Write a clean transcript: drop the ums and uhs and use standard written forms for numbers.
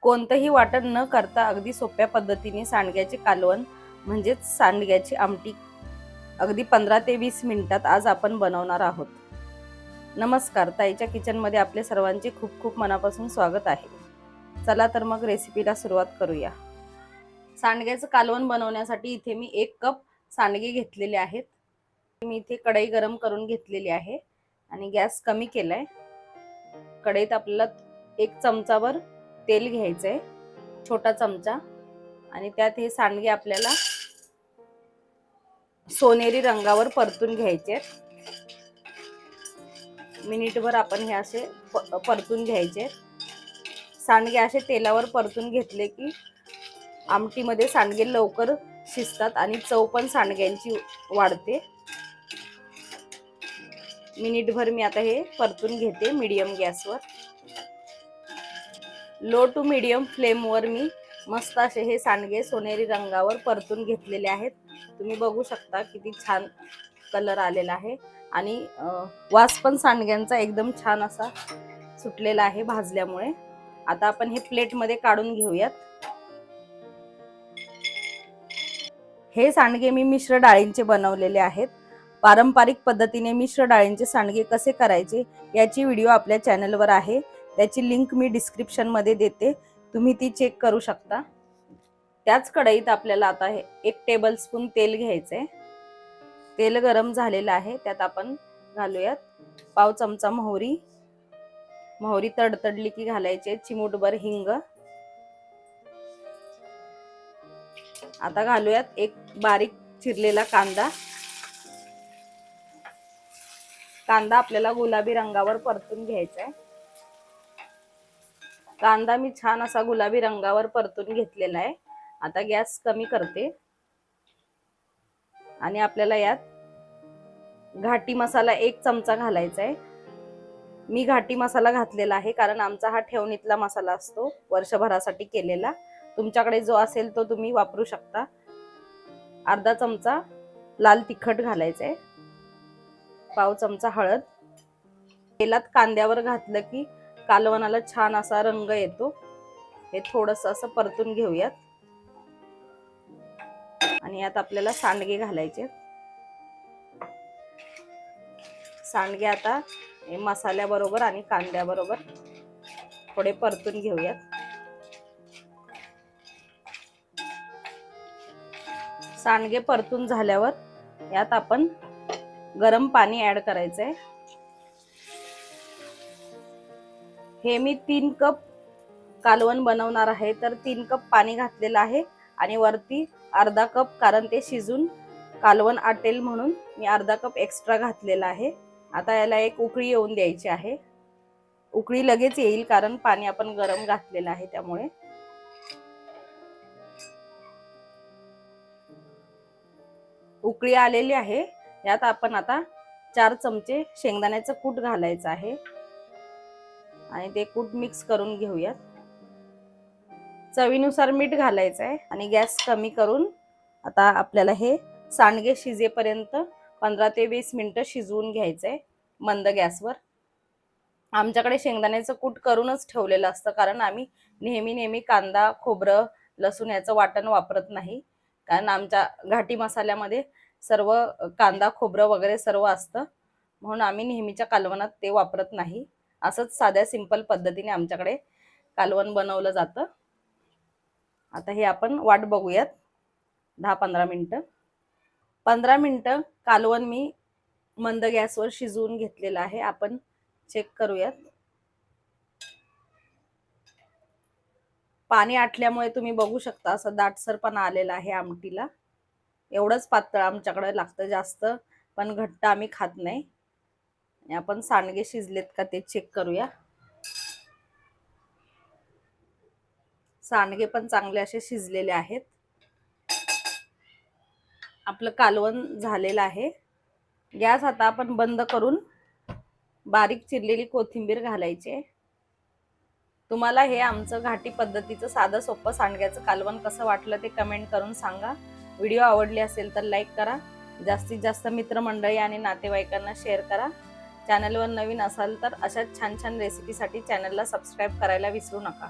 कोणतंही वाटण न करता अगदी सोप्या पद्धतीने सांडग्याचे कालवण म्हणजेच सांडग्याची आमटी अगदी 15 ते 20 मिनिटात आज आपण बनवणार आहोत। नमस्कार, ताईच्या किचनमध्ये आपले सर्वांचे खूप खूप मनापासून स्वागत आहे। चला तर मग रेसिपीला सुरुवात करूया। सांडग्याचं कालवण बनवण्यासाठी इथे मी 1 कप सांडगे घेतलेले आहेत। मी इथे कढई गरम करून घेतलेली आहे आणि गॅस कमी केलाय। कढईत आपल्याला 1 चमचाभर तेल घ्यायचंय, छोटा चमचा, आणि त्यात हे सांडगे आपल्याला सोनेरी रंगावर परतून घ्यायचे। मिनिटभर आपण हे असे परतून घ्यायचे। सांडगे असे तेलावर परतून घेतले की आमटीमध्ये सांडगे लवकर शिजतात आणि चव पण सांडग्यांची वाढते। मिनिटभर मी आता हे परतून घेते मीडियम गॅसवर। लो टू मीडियम फ्लेमवर मी मस्त असे हे सांडगे सोनेरी रंगावर परतून घेतलेले आहेत। तुम्ही बघू शकता किती छान कलर आलेला आहे आणि वास पण सांडग्यांचा एकदम छान असा सुटलेला आहे भाजल्यामुळे। आता आपण हे प्लेटमध्ये काढून घेऊयात। हे सांडगे मी मिश्र डाळींचे बनवलेले आहेत। पारंपरिक पद्धतीने मिश्र डाळींचे सांडगे कसे करायचे याची व्हिडिओ आपल्या चॅनलवर आहे, त्याची लिंक मी डिस्क्रिप्शन मध्ये देते, तुम्ही ती चेक करू शकता। त्याच कढईत आपल्याला आता हे 1 टेबलस्पून तेल घ्यायचंय। तेल गरम झालेलं आहे, त्यात आपण घालूयात पाव चमचा मोहरी। मोहरी तडतडली की घालायचे चिमूटभर हिंग। आता घालूयात 1 बारीक चिरलेला कांदा। कांदा आपल्याला गुलाबी रंगावर परतून घ्यायचा आहे। कांदा मी छान असा गुलाबी रंगावर परतून घेतलेला आहे। आता गॅस कमी करते आणि आपल्याला यात घाटी मसाला 1 चमचा घालायचा आहे। मी घाटी मसाला घातलेला आहे कारण आमचा हा ठेवणीतला मसाला असतो, वर्षभरासाठी केलेला। तुमच्याकडे जो असेल तो तुम्ही वापरू शकता। अर्धा चमचा लाल तिखट घालायचं आहे, पाव चमचा हळद। तेलात कांद्यावर घातलं की कालवणाला छान असा रंग येतो। हे थोडंसं असं परतून घेऊयात आणि यात आपल्याला सांडगे घालायचे। सांडगे आता हे मसाल्याबरोबर आणि कांद्याबरोबर थोडे परतून घेऊयात। सांडगे परतून झाल्यावर यात आपण गरम पाणी ऍड करायचंय। हे मी 3 कप कालवण बनवणार आहे तर 3 कप पाणी घातलेलं आहे आणि वरती अर्धा कप, कारण ते शिजून कालवण आटेल म्हणून मी अर्धा कप एक्स्ट्रा घातलेला आहे। आता याला 1 उकळी येऊन द्यायची आहे। उकळी लगेच येईल कारण पाणी आपण गरम घातलेलं आहे त्यामुळे। उकळी आलेली आहे, यात आपण आता 4 चमचे शेंगदाण्याचं कूट घालायचं आहे आणि ते कूट मिक्स करून घेऊयात। चवीनुसार मीठ घालायचं आहे आणि गॅस कमी करून आता आपल्याला हे सांडगे शिजेपर्यंत 15 ते 20 मिनिटं शिजवून घ्यायचंय मंद गॅसवर। आमच्याकडे शेंगदाण्याचं कूट करूनच ठेवलेलं असतं कारण आम्ही नेहमी कांदा, खोबरं, लसूण याचं वाटण वापरत नाही, कारण आमच्या घाटी मसाल्यामध्ये सर्व कांदा, खोबरं वगैरे सर्व असतं, म्हणून आम्ही नेहमीच्या कालवणात ते वापरत नाही। असंच साध्या सिंपल पद्धतीने आमच्याकडे कालवण बनवलं जातं। आता हे आपण वाट बघूयात 10-15 मिनिटं। 15 मिनिटं कालवण मी मंद गॅसवर शिजवून घेतलेलं आहे। आपण चेक करूयात। पाणी आटल्यामुळे तुम्ही बघू शकता असं दाटसरपणा आलेला आहे आमटीला। एवढंच पातळ आमच्याकडे लागतं, जास्त पण घट्ट आम्ही खात नाही। आपण सांडगे शिजलेत का ते चेक करूया। सांडगे पण चांगले असे शिजलेले आहेत। आपलं कालवण झालेलं आहे। गॅस आता आपण बंद करून बारीक चिरलेली कोथिंबीर घालायची। तुम्हाला हे आमचं घाटी पद्धतीचं साधं सोपं सांडग्याचं कालवण कसं वाटलं ते कमेंट करून सांगा। व्हिडिओ आवडली असेल तर लाईक करा, जास्तीत जास्त मित्रमंडळी आणि नातेवाईकांना शेअर करा। चॅनलवर नवीन असाल तर अशाच छान छान रेसिपीसाठी चॅनलला सबस्क्राईब करायला विसरू नका।